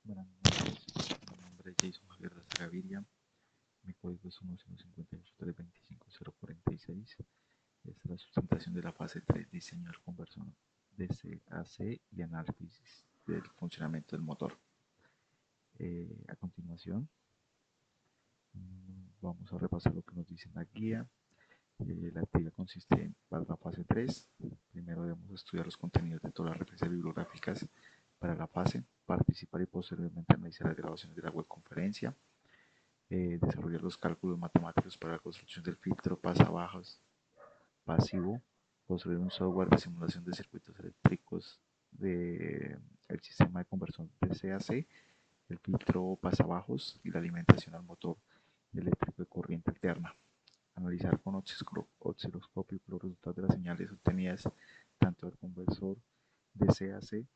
Buenas noches, mi nombre es Jason Javier de Gaviria, mi código es 11583250046. Esta es la sustentación de la fase 3, diseño del conversor de CAC y análisis del funcionamiento del motor. A continuación, vamos a repasar lo que nos dice la guía. La actividad consiste en, para la fase 3, primero debemos estudiar los contenidos de todas las referencias bibliográficas para la fase, participar y posteriormente analizar las grabaciones de la webconferencia, desarrollar los cálculos matemáticos para la construcción del filtro pasabajos pasivo, construir un software de simulación de circuitos eléctricos del sistema de conversión de CAC, el filtro pasabajos y la alimentación al motor eléctrico de corriente alterna. Analizar con osciloscopio los resultados de las señales obtenidas tanto del conversor de CAC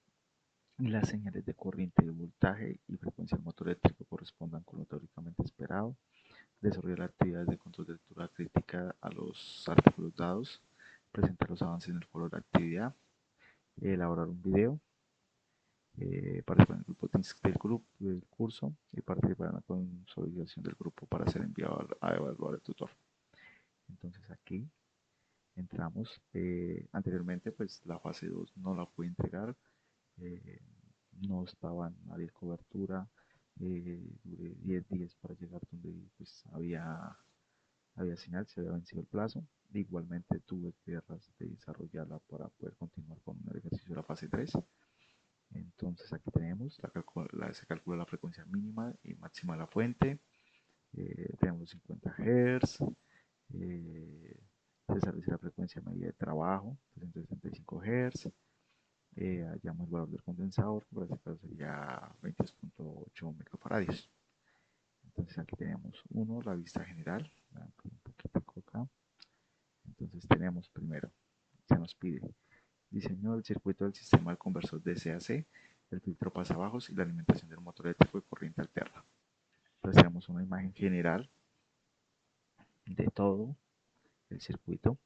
y las señales de corriente, de voltaje y frecuencia del motor eléctrico correspondan con lo teóricamente esperado. Desarrollar actividades de control de lectura crítica a los artículos dados, presentar los avances en el foro de la actividad, elaborar un video, participar en el grupo del curso y participar en la consolidación del grupo para ser enviado a evaluar el tutor. Entonces aquí entramos. Anteriormente pues la fase 2 no la pude entregar, no estaba en área de cobertura, duré 10 días para llegar donde pues había señal, se había vencido el plazo. Igualmente tuve que desarrollarla para poder continuar con el ejercicio de la fase 3. Entonces aquí tenemos, se calcula la frecuencia mínima y máxima de la fuente, tenemos 50 Hz, se establece la frecuencia media de trabajo, 365 Hz, hallamos el valor del condensador, que por este caso sería 22.8 microfaradios. Entonces aquí tenemos la vista general, un poquito acá. Entonces tenemos primero, se nos pide diseño del circuito del sistema del conversor DCAC, el filtro pasabajos y la alimentación del motor eléctrico de corriente alterna. Entonces tenemos una imagen general de todo el circuito,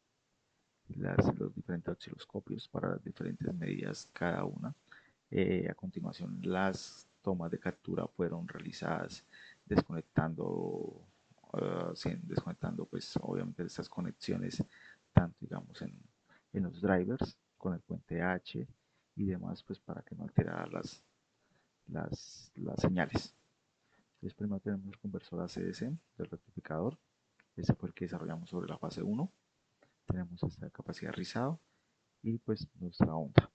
los diferentes osciloscopios para las diferentes medidas cada una. A continuación, las tomas de captura fueron realizadas desconectando, desconectando pues obviamente estas conexiones, tanto digamos en los drivers con el puente H y demás, pues para que no alterara las señales. Entonces primero tenemos el conversor ACDC del rectificador, ese fue el que desarrollamos sobre la fase 1. Tenemos esta capacidad de rizado y pues nuestra onda.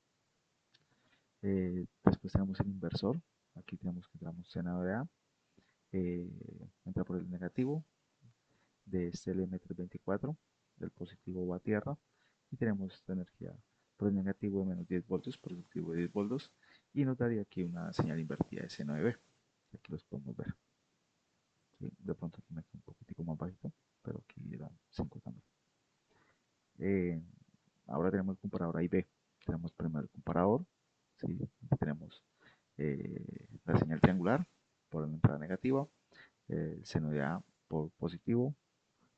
Después tenemos el inversor, aquí tenemos que entramos CNVA, entra por el negativo de este LM324, del positivo va a tierra, y tenemos esta energía por el negativo de menos 10 voltios, positivo de 10 voltios, y nos daría aquí una señal invertida de C9B. Aquí los podemos ver. ¿Sí? De pronto aquí me queda un poquitico más bajito, pero aquí eran 5 también. Ahora tenemos el comparador A y B. Tenemos primero el comparador, ¿sí? Tenemos la señal triangular por la entrada negativa, el seno de A por positivo,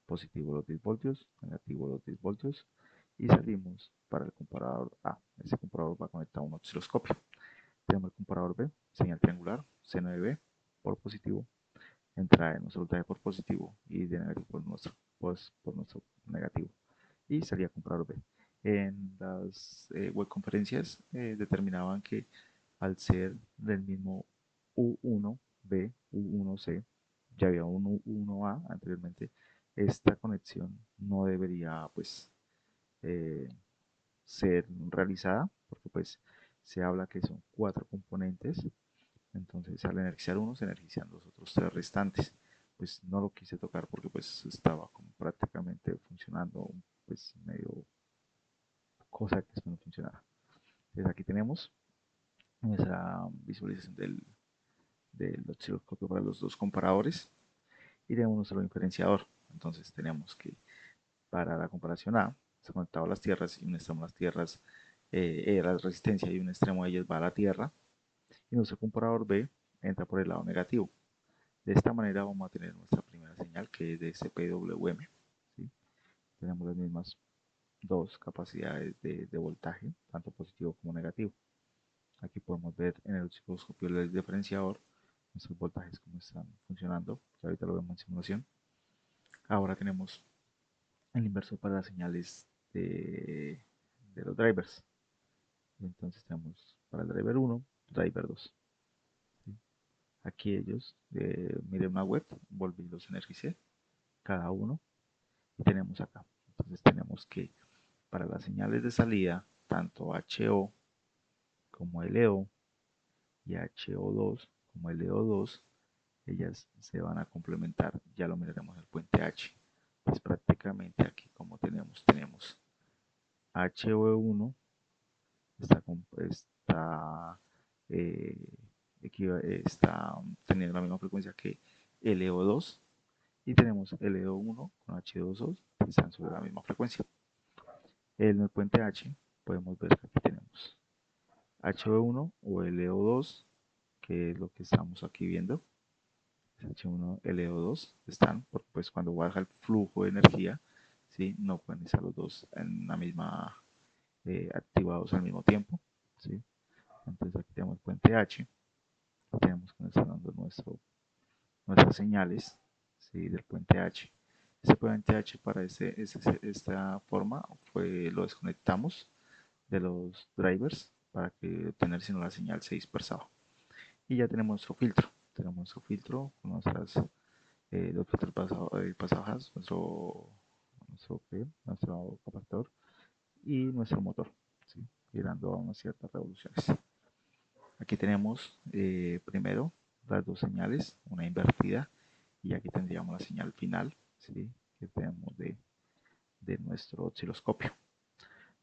positivo los 10 voltios, negativo los 10 voltios, y salimos para el comparador A. Ese comparador va conectado a un osciloscopio. Tenemos el comparador B, señal triangular, seno de B por positivo, entrada de nuestro voltaje por positivo y de negativo por nuestro negativo, y salía comparador B. En las web conferencias determinaban que al ser del mismo U1B, U1C, ya había un U1A anteriormente, esta conexión no debería pues ser realizada, porque pues se habla que son 4 componentes, entonces al energizar uno se energizan los otros 3 restantes. Pues no lo quise tocar porque pues estaba como prácticamente funcionando pues medio cosa que no funcionara. Entonces aquí tenemos nuestra visualización del osciloscopio para los dos comparadores y tenemos nuestro diferenciador. Entonces tenemos que para la comparación A se conectaba a las tierras y un extremo de las tierras la resistencia y un extremo de ellas va a la tierra, y nuestro comparador B entra por el lado negativo. De esta manera vamos a tener nuestra primera señal, que es de CPWM. ¿Sí? Tenemos las mismas dos capacidades de voltaje, tanto positivo como negativo. Aquí podemos ver en el osciloscopio del diferenciador nuestros voltajes cómo están funcionando, que ahorita lo vemos en simulación. Ahora tenemos el inversor para las señales de los drivers. Entonces tenemos para el driver 1, driver 2. ¿Sí? Aquí ellos, miren una web, volví los energicé, cada uno, y tenemos acá. Entonces tenemos que para las señales de salida, tanto HO como LO y HO2 como LO2, ellas se van a complementar. Ya lo miraremos en el puente H. Pues prácticamente aquí como tenemos HO1 eh, está teniendo la misma frecuencia que LO2 y tenemos LO1 con H2O que están sobre la misma frecuencia. En el puente H podemos ver que aquí tenemos HO1 o LO2, que es lo que estamos aquí viendo. H1, LO2 están, porque pues cuando baja el flujo de energía, ¿sí? No pueden estar los dos en la misma, activados al mismo tiempo, ¿sí? Entonces aquí tenemos el puente H, tenemos que nos están dando nuestras señales, ¿sí? Del puente H. Este puente H para esta forma lo desconectamos de los drivers para que obtener sino la señal se dispersaba. Y ya tenemos nuestro filtro. Tenemos nuestro filtro con los filtros pasajes, nuestro capacitor y nuestro motor, ¿sí? Girando a unas ciertas revoluciones. Aquí tenemos primero las dos señales, una invertida y aquí tendríamos la señal final, ¿sí? Que tenemos de nuestro osciloscopio.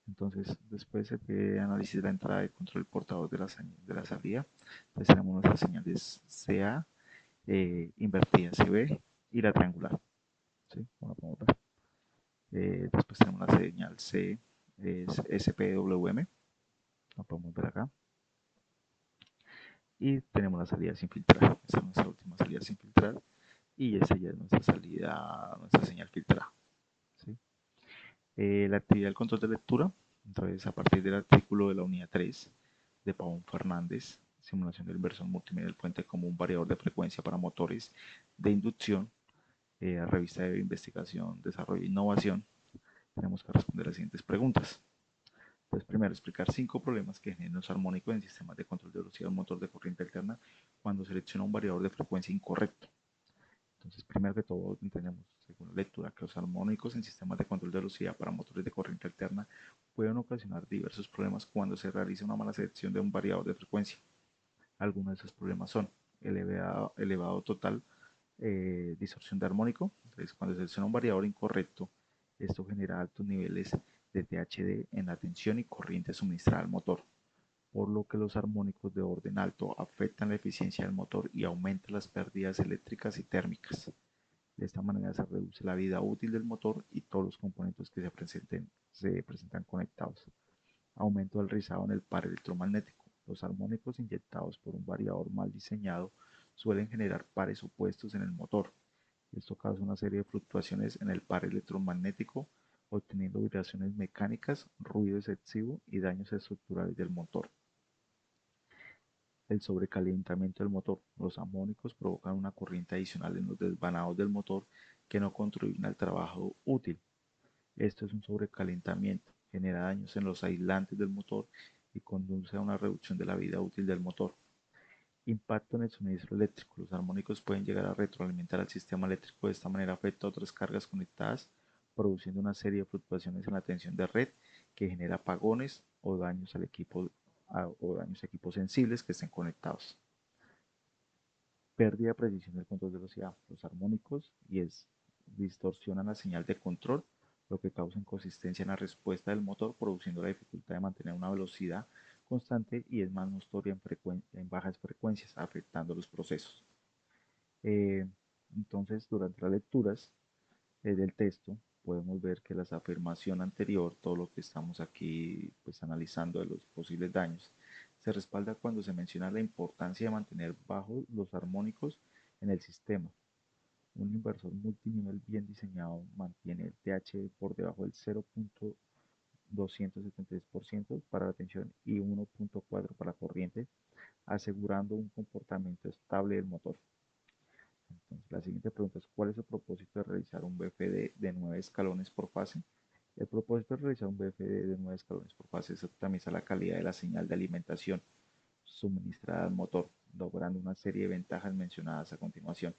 Entonces, después de análisis de la entrada de control portador de la salida, entonces tenemos nuestras señales CA, invertida CB y la triangular. ¿Sí? Como podemos ver. Después tenemos la señal C, es SPWM, lo podemos ver acá. Y tenemos la salida sin filtrar. Esta es nuestra última salida sin filtrar. Y esa ya es nuestra salida, nuestra señal filtrada. ¿Sí? La actividad del control de lectura. Entonces, a partir del artículo de la unidad 3 de Pavón Fernández, simulación del inversor multimedia del puente como un variador de frecuencia para motores de inducción, revista de investigación, desarrollo e innovación, tenemos que responder las siguientes preguntas. Entonces, primero, explicar 5 problemas que generan los armónicos en sistemas de control de velocidad motor de corriente alterna cuando selecciona un variador de frecuencia incorrecto. Entonces, primero que todo, entendemos, según la lectura, que los armónicos en sistemas de control de velocidad para motores de corriente alterna pueden ocasionar diversos problemas cuando se realiza una mala selección de un variador de frecuencia. Algunos de esos problemas son elevado total, distorsión de armónico. Entonces, cuando se selecciona un variador incorrecto, esto genera altos niveles de THD en la tensión y corriente suministrada al motor, por lo que los armónicos de orden alto afectan la eficiencia del motor y aumentan las pérdidas eléctricas y térmicas. De esta manera se reduce la vida útil del motor y todos los componentes que se presentan conectados. Aumento del rizado en el par electromagnético. Los armónicos inyectados por un variador mal diseñado suelen generar pares opuestos en el motor. Esto causa una serie de fluctuaciones en el par electromagnético, obteniendo vibraciones mecánicas, ruido excesivo y daños estructurales del motor. El sobrecalentamiento del motor. Los armónicos provocan una corriente adicional en los desvanados del motor que no contribuyen al trabajo útil. Esto es un sobrecalentamiento, genera daños en los aislantes del motor y conduce a una reducción de la vida útil del motor. Impacto en el suministro eléctrico. Los armónicos pueden llegar a retroalimentar al sistema eléctrico, de esta manera afecta a otras cargas conectadas, produciendo una serie de fluctuaciones en la tensión de red que genera apagones o daños al equipo o daños a equipos sensibles que estén conectados. Pérdida de precisión del control de velocidad. Los armónicos distorsionan la señal de control, lo que causa inconsistencia en la respuesta del motor, produciendo la dificultad de mantener una velocidad constante y es más notoria en bajas frecuencias, afectando los procesos. Eh, entonces, durante las lecturas del texto, podemos ver que la afirmación anterior, todo lo que estamos aquí pues, analizando de los posibles daños, se respalda cuando se menciona la importancia de mantener bajos los armónicos en el sistema. Un inversor multinivel bien diseñado mantiene el TH por debajo del 273% para la tensión y 1.4 para la corriente, asegurando un comportamiento estable del motor. Entonces, la siguiente pregunta es, ¿cuál es el propósito de realizar un BFD de 9 escalones por fase? El propósito de realizar un BFD de 9 escalones por fase es optimizar la calidad de la señal de alimentación suministrada al motor, logrando una serie de ventajas mencionadas a continuación.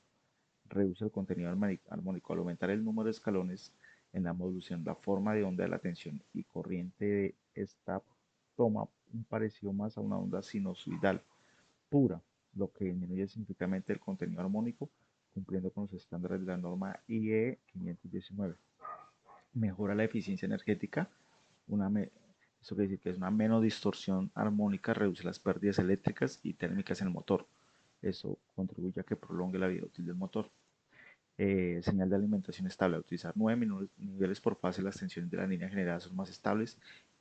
Reduce el contenido armónico al aumentar el número de escalones en la modulación. La forma de onda de la tensión y corriente de esta toma un parecido más a una onda sinusoidal pura, lo que disminuye significativamente el contenido armónico, cumpliendo con los estándares de la norma IE 519. Mejora la eficiencia energética, eso quiere decir que es una menos distorsión armónica, reduce las pérdidas eléctricas y térmicas en el motor. Eso contribuye a que prolongue la vida útil del motor. Señal de alimentación estable. Al utilizar 9 niveles por fase, las tensiones de la línea generada son más estables,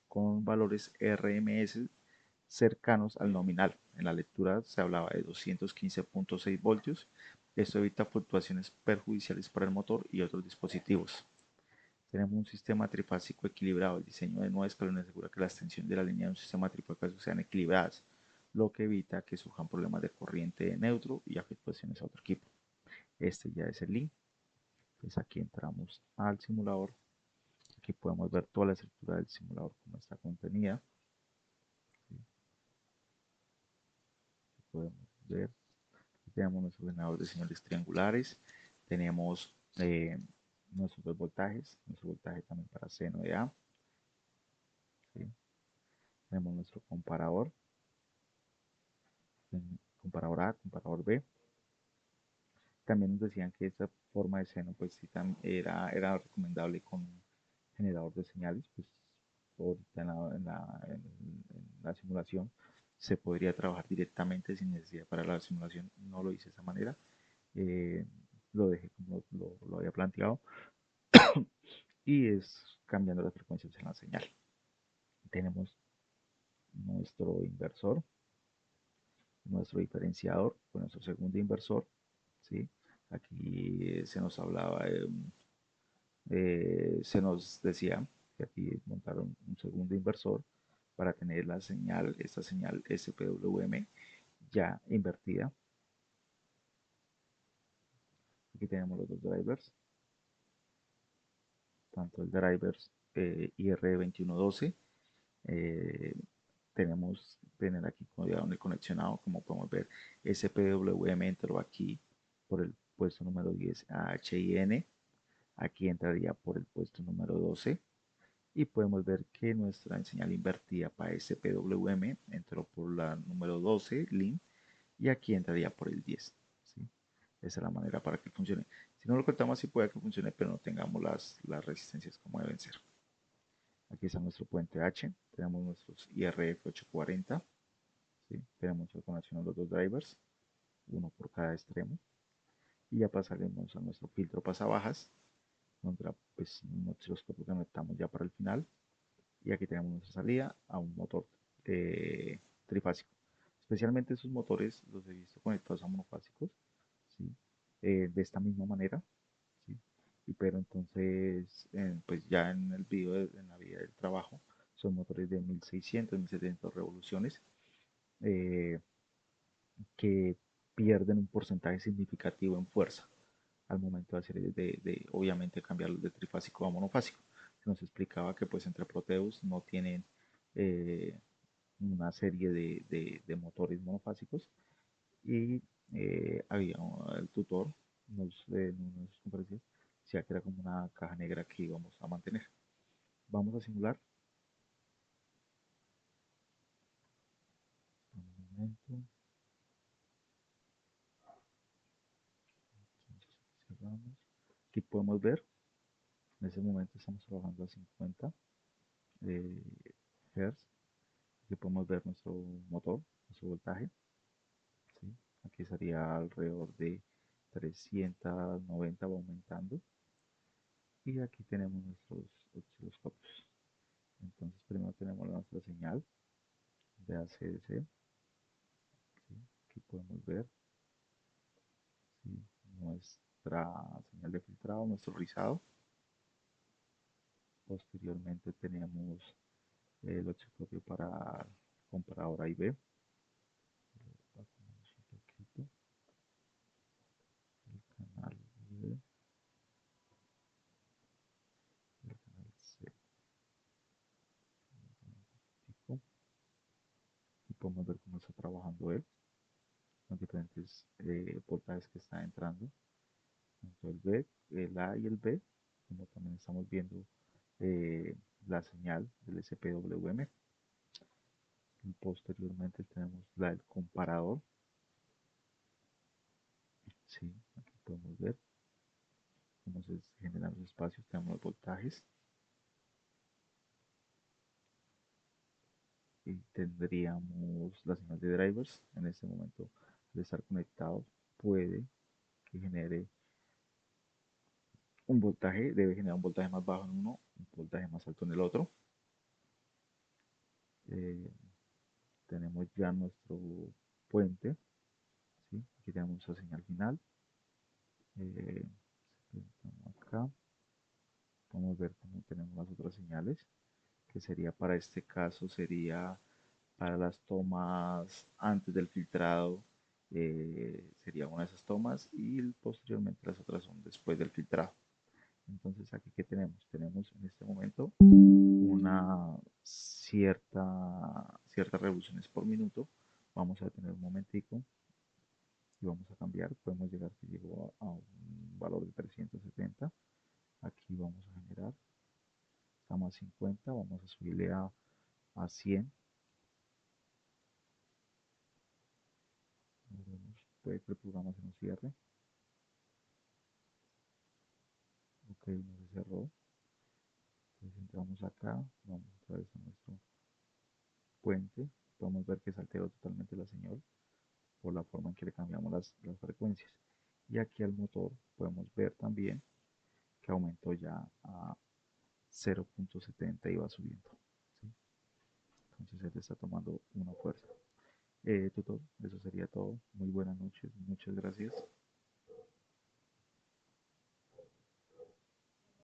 con valores RMS cercanos al nominal. En la lectura se hablaba de 215.6 voltios. Esto evita fluctuaciones perjudiciales para el motor y otros dispositivos. Tenemos un sistema trifásico equilibrado. El diseño de 9 escalones asegura que las tensiones de la línea de un sistema trifásico sean equilibradas, lo que evita que surjan problemas de corriente neutro y afectaciones a otro equipo. Este ya es el link. Entonces aquí entramos al simulador. Aquí podemos ver toda la estructura del simulador como está contenida. ¿Sí? Podemos ver. Aquí tenemos nuestro ordenador de señales triangulares. Tenemos nuestros dos voltajes. Nuestro voltaje también para seno de A. ¿Sí? Tenemos nuestro comparador. Comparador A, comparador B. También nos decían que esta forma de seno pues sí, era recomendable con generador de señales. Pues ahorita en la simulación se podría trabajar directamente sin necesidad para la simulación. No lo hice de esa manera. eh, lo dejé como lo había planteado y es cambiando las frecuencias en la señal. Tenemos nuestro inversor, nuestro diferenciador con nuestro segundo inversor. ¿Sí? Aquí se nos hablaba, se nos decía que aquí montaron un segundo inversor para tener la señal, esta señal SPWM ya invertida. Aquí tenemos los dos drivers, tanto el driver IR2112, eh, tenemos tener aquí el conexionado, como podemos ver, SPWM entró aquí por el puesto número 10 a HIN, aquí entraría por el puesto número 12 y podemos ver que nuestra señal invertida para SPWM entró por la número 12 LIN y aquí entraría por el 10. ¿Sí? Esa es la manera para que funcione. Si no lo cortamos, sí puede que funcione, pero no tengamos las resistencias como deben ser. Aquí está nuestro puente H, tenemos nuestros IRF840, ¿sí? Tenemos la conexión a los dos drivers, uno por cada extremo, y ya pasaremos a nuestro filtro pasabajas, donde pues, un osciloscopio que conectamos ya para el final, y aquí tenemos nuestra salida a un motor trifásico. Especialmente esos motores los he visto conectados a monofásicos, ¿sí? De esta misma manera, ¿sí? Pero entonces, pues ya en el video, en la vida del trabajo, son motores de 1600, 1700 revoluciones eh, que pierden un porcentaje significativo en fuerza al momento de hacer, obviamente cambiarlos de trifásico a monofásico. Se nos explicaba que pues entre Proteus no tienen eh, una serie de motores monofásicos y había el tutor en una de sus conferencias decía que era como una caja negra que íbamos a mantener. Vamos a simular. Un momento. Entonces, cerramos. Aquí podemos ver, en ese momento estamos trabajando a 50 Hz. Aquí podemos ver nuestro motor, nuestro voltaje. ¿Sí? Aquí estaría alrededor de 390, va aumentando. Y aquí tenemos nuestros osciloscopios. Entonces primero tenemos nuestra señal de ACDC. ¿Sí? Aquí podemos ver, ¿sí? Nuestra señal de filtrado, nuestro rizado. Posteriormente tenemos el osciloscopio para comparador A y B. Bajamos un poquito el canal B, el canal C. Y podemos ver cómo está trabajando él, los diferentes voltajes que está entrando, tanto el B, el A y el B, como también estamos viendo eh, la señal del SPWM. Y posteriormente tenemos la del comparador. Sí, aquí podemos ver cómo se generan los espacios, tenemos los voltajes y tendríamos la señal de drivers. En este momento, al estar conectado, puede que genere un voltaje, debe generar un voltaje más bajo en uno, un voltaje más alto en el otro. Eh, tenemos ya nuestro puente, ¿sí? Aquí tenemos la señal final. Eh, acá podemos ver cómo tenemos las otras señales, que sería para este caso, sería para las tomas antes del filtrado, sería una de esas tomas y posteriormente las otras son después del filtrado. Entonces aquí que tenemos, tenemos en este momento una ciertas revoluciones por minuto. Vamos a tener un momentico y vamos a cambiar. Podemos llegar que llegó a un valor de 370. Aquí vamos a generar, estamos a 50, vamos a subirle a 100. Puede que el programa se nos cierre. Ok, no se cerró. Entonces entramos acá, vamos otra vez a nuestro puente. Podemos ver que se alteró totalmente la señal por la forma en que le cambiamos las frecuencias. Y aquí al motor podemos ver también que aumentó ya a 0.70 y va subiendo. ¿Sí? Entonces él está tomando una fuerza. Tutor, eso sería todo. Muy buenas noches, muchas gracias.